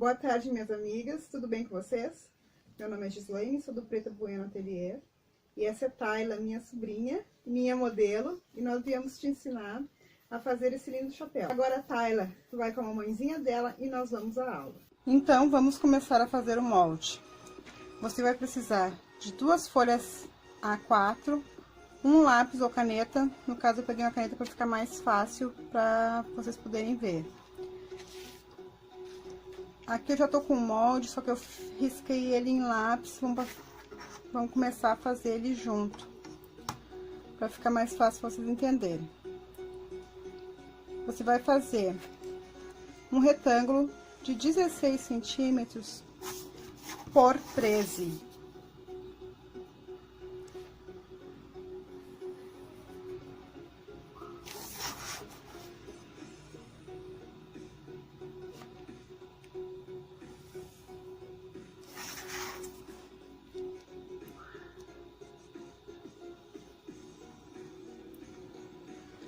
Boa tarde, minhas amigas, tudo bem com vocês? Meu nome é Gislaine, sou do Preta Bueno Atelier. E essa é Tayla, minha sobrinha, minha modelo, e nós viemos te ensinar a fazer esse lindo chapéu. Agora a Tayla vai com a mamãezinha dela e nós vamos à aula. Então, vamos começar a fazer o molde. Você vai precisar de 2 folhas A4, um lápis ou caneta. No caso, eu peguei uma caneta para ficar mais fácil para vocês poderem ver. Aqui eu já tô com o molde, só que eu risquei ele em lápis. Vamos começar a fazer ele junto, para ficar mais fácil vocês entenderem. Você vai fazer um retângulo de 16 centímetros por 13.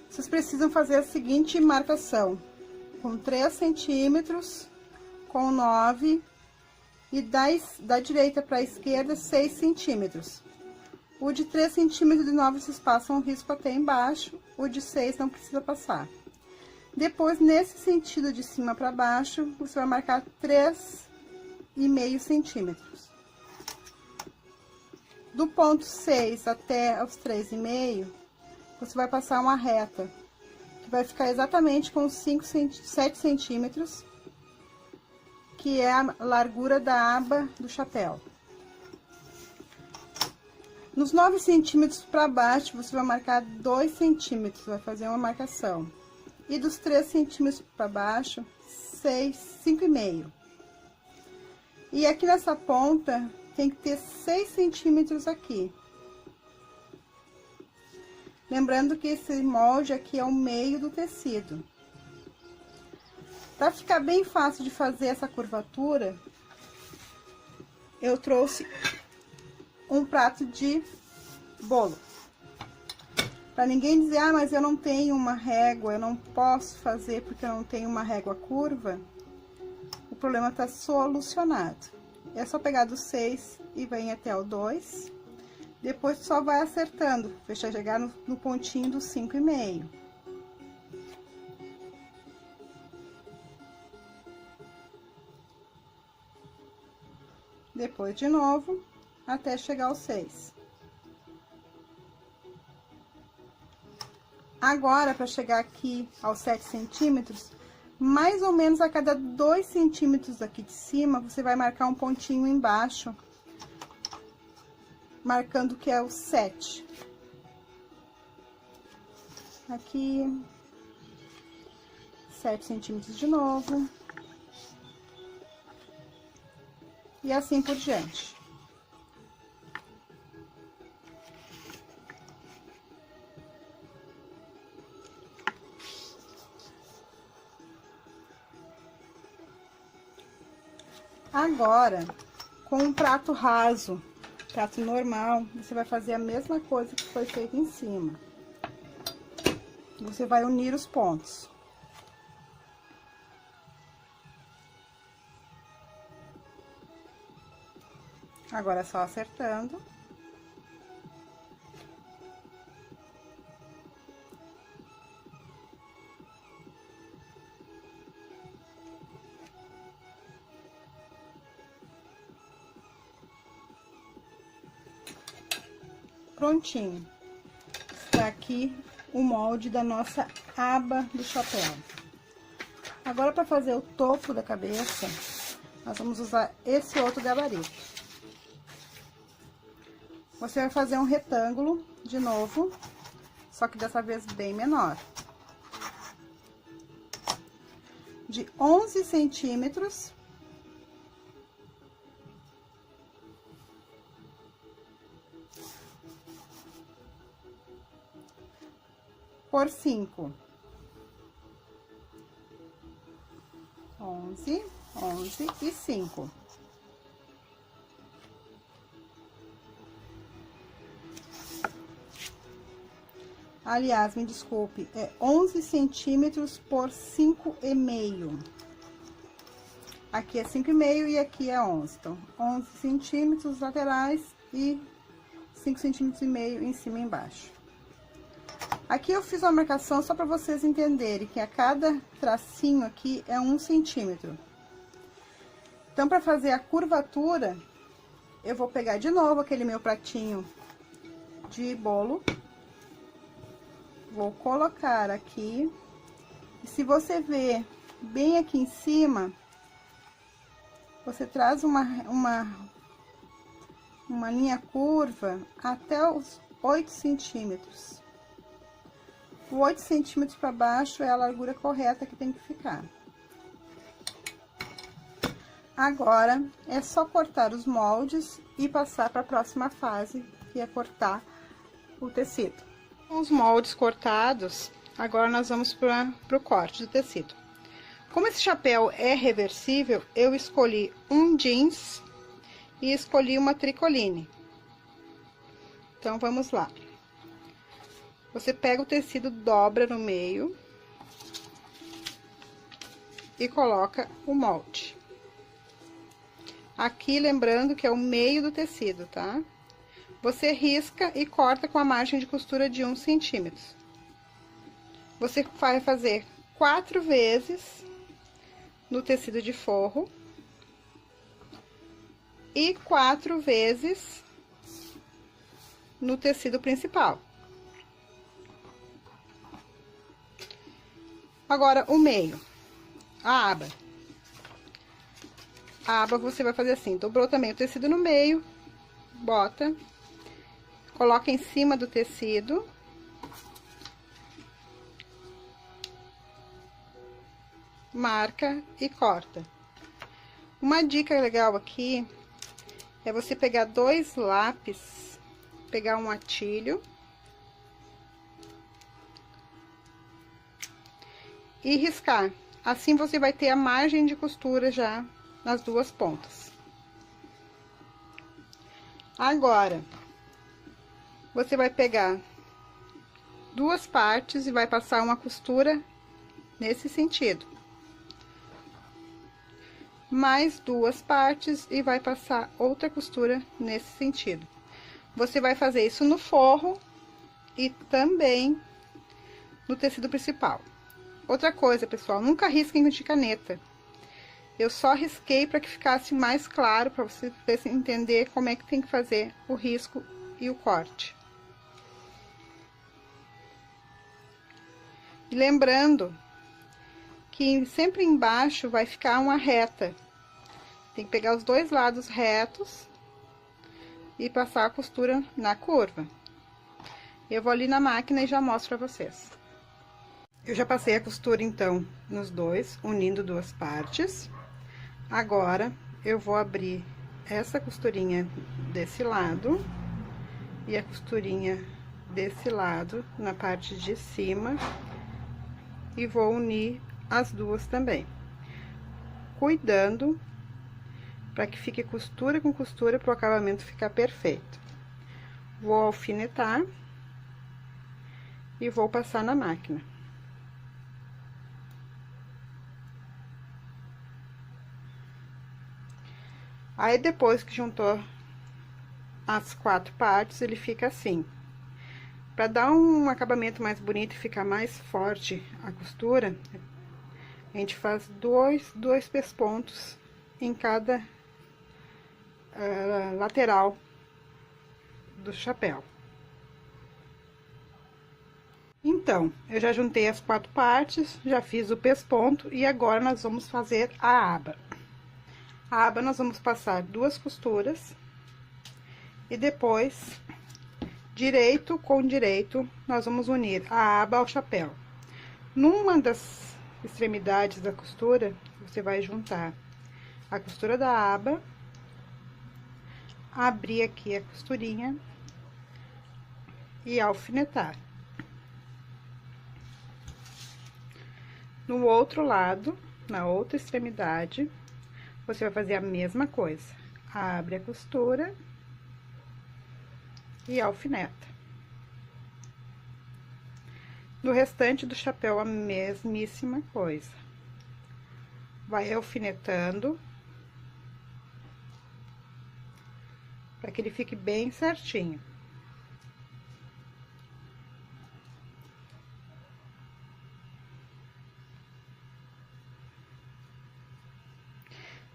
Vocês precisam fazer a seguinte marcação: com 3 centímetros, com 9, e da direita para a esquerda, 6 centímetros. O de 3 centímetros e 9, vocês passam o risco até embaixo, o de 6 não precisa passar. Depois, nesse sentido de cima para baixo, você vai marcar 3,5 centímetros. Do ponto 6 até os 3,5, você vai passar uma reta, que vai ficar exatamente com 7 centímetros, que é a largura da aba do chapéu. Nos 9 centímetros para baixo, você vai marcar 2 centímetros, vai fazer uma marcação. E dos 3 centímetros para baixo, 5,5. E aqui nessa ponta, tem que ter 6 centímetros aqui. Lembrando que esse molde aqui é o meio do tecido. Para ficar bem fácil de fazer essa curvatura, eu trouxe um prato de bolo. Para ninguém dizer, ah, mas eu não tenho uma régua, eu não posso fazer porque eu não tenho uma régua curva, o problema está solucionado. É só pegar do 6 e vem até o 2. Depois só vai acertando, deixa chegar no pontinho do 5,5. Depois de novo, até chegar ao 6. Agora, para chegar aqui aos 7 centímetros, mais ou menos a cada 2 centímetros aqui de cima, você vai marcar um pontinho embaixo, marcando que é o 7. Aqui, 7 centímetros de novo. E assim por diante. Agora, com um prato raso, prato normal, você vai fazer a mesma coisa que foi feita em cima. Você vai unir os pontos. Agora é só acertando. Prontinho. Está aqui o molde da nossa aba do chapéu. Agora, para fazer o topo da cabeça, nós vamos usar esse outro gabarito. Você vai fazer um retângulo de novo, só que dessa vez bem menor. De 11 centímetros. Por 5. 11, 11 e 5. Aliás, me desculpe, é 11 centímetros por 5,5. Aqui é 5,5 e aqui é 11. Então, 11 centímetros laterais e 5,5 centímetros em cima e embaixo. Aqui eu fiz uma marcação só para vocês entenderem que a cada tracinho aqui é 1 centímetro. Então, para fazer a curvatura, eu vou pegar de novo aquele meu pratinho de bolo. Vou colocar aqui. E se você ver bem aqui em cima, você traz uma linha curva até os 8 centímetros. O 8 centímetros para baixo é a largura correta que tem que ficar. Agora, é só cortar os moldes e passar para a próxima fase, que é cortar o tecido. Com os moldes cortados, agora nós vamos para o corte do tecido. Como esse chapéu é reversível, eu escolhi um jeans e escolhi uma tricoline. Então, vamos lá. Você pega o tecido, dobra no meio e coloca o molde. Aqui, lembrando que é o meio do tecido, tá? Você risca e corta com a margem de costura de 1 centímetro. Você vai fazer 4 vezes no tecido de forro e 4 vezes no tecido principal. Agora, o meio, a aba. A aba você vai fazer assim, dobrou também o tecido no meio, bota, coloca em cima do tecido. Marca e corta. Uma dica legal aqui é você pegar 2 lápis, pegar um atilho e riscar. Assim você vai ter a margem de costura já nas duas pontas. Agora, você vai pegar 2 partes e vai passar uma costura nesse sentido. Mais 2 partes e vai passar outra costura nesse sentido. Você vai fazer isso no forro e também no tecido principal. Outra coisa, pessoal, nunca risquem de caneta. Eu só risquei para que ficasse mais claro, para você entender como é que tem que fazer o risco e o corte. E lembrando que sempre embaixo vai ficar uma reta. Tem que pegar os 2 lados retos e passar a costura na curva. Eu vou ali na máquina e já mostro pra vocês. Eu já passei a costura, então, nos dois, unindo 2 partes. Agora, eu vou abrir essa costurinha desse lado e a costurinha desse lado na parte de cima e vou unir as duas também, cuidando para que fique costura com costura para o acabamento ficar perfeito. Vou alfinetar e vou passar na máquina. Aí, depois que juntou as 4 partes, ele fica assim. Para dar um acabamento mais bonito e ficar mais forte a costura, a gente faz dois pespontos em cada lateral do chapéu. Então, eu já juntei as 4 partes, já fiz o pesponto e agora nós vamos fazer a aba. A aba nós vamos passar 2 costuras e depois, direito com direito, nós vamos unir a aba ao chapéu. Numa das extremidades da costura, você vai juntar a costura da aba, abrir aqui a costurinha e alfinetar. No outro lado, na outra extremidade, você vai fazer a mesma coisa. Abre a costura e alfineta. No restante do chapéu, a mesmíssima coisa. vai alfinetando para que ele fique bem certinho.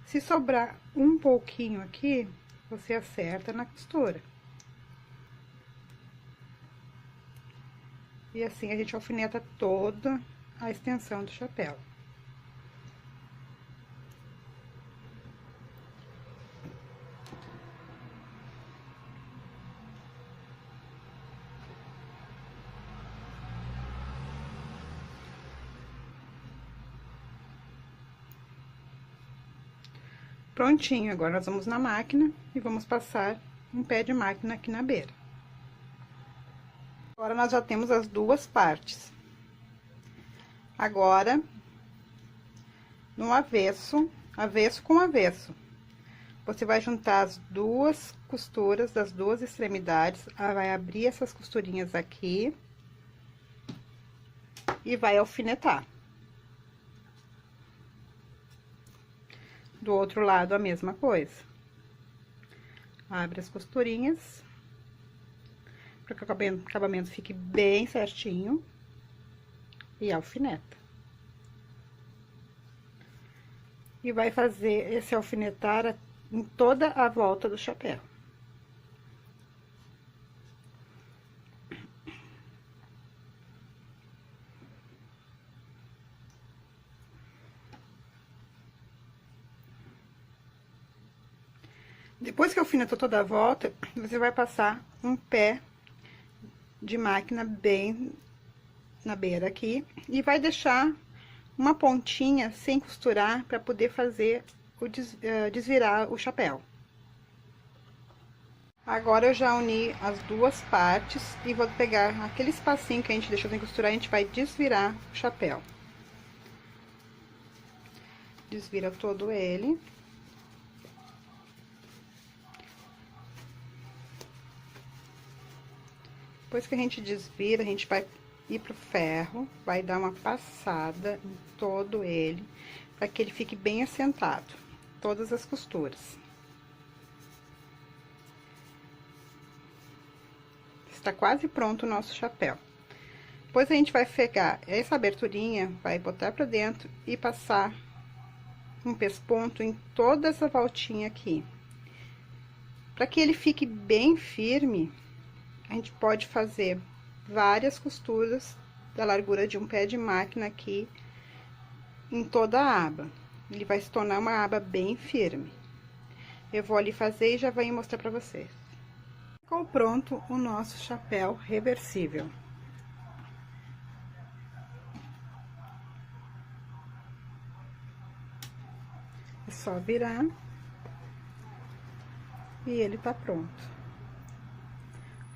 Se sobrar um pouquinho aqui, você acerta na costura. E assim a gente alfineta toda a extensão do chapéu. Prontinho, agora nós vamos na máquina e vamos passar um pé de máquina aqui na beira. Agora, nós já temos as duas partes. Agora, no avesso, avesso com avesso, você vai juntar as duas costuras das duas extremidades, vai abrir essas costurinhas aqui e vai alfinetar. Do outro lado, a mesma coisa. Abre as costurinhas, para que o acabamento fique bem certinho, e alfineta. E vai fazer esse alfinetar em toda a volta do chapéu. Depois que alfinetou toda a volta, você vai passar um pé de máquina bem na beira aqui e vai deixar uma pontinha sem costurar para poder fazer desvirar o chapéu. Agora eu já uni as duas partes e vou pegar aquele espacinho que a gente deixou sem costurar, a gente vai desvirar o chapéu. Desvira todo ele. Depois que a gente desvira, a gente vai ir pro ferro, vai dar uma passada em todo ele, para que ele fique bem assentado, todas as costuras. Está quase pronto o nosso chapéu. Depois a gente vai pegar essa aberturinha, vai botar pra dentro e passar um pesponto em toda essa voltinha aqui. Para que ele fique bem firme, a gente pode fazer várias costuras da largura de um pé de máquina aqui em toda a aba. Ele vai se tornar uma aba bem firme. Eu vou ali fazer e já venho mostrar pra vocês. Ficou pronto o nosso chapéu reversível. É só virar e ele tá pronto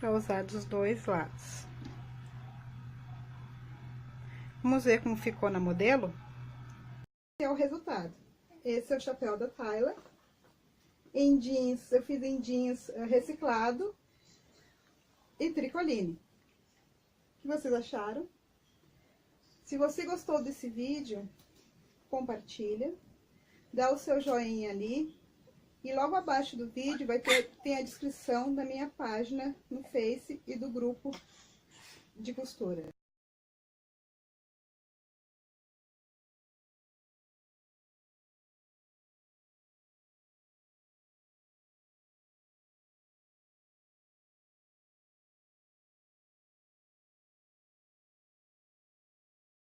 para usar dos dois lados. Vamos ver como ficou na modelo? Esse é o resultado. Esse é o chapéu da Tyler. Em jeans, eu fiz em jeans reciclado e tricoline. O que vocês acharam? Se você gostou desse vídeo, compartilha, dá o seu joinha ali. E logo abaixo do vídeo tem a descrição da minha página no Face e do grupo de costura.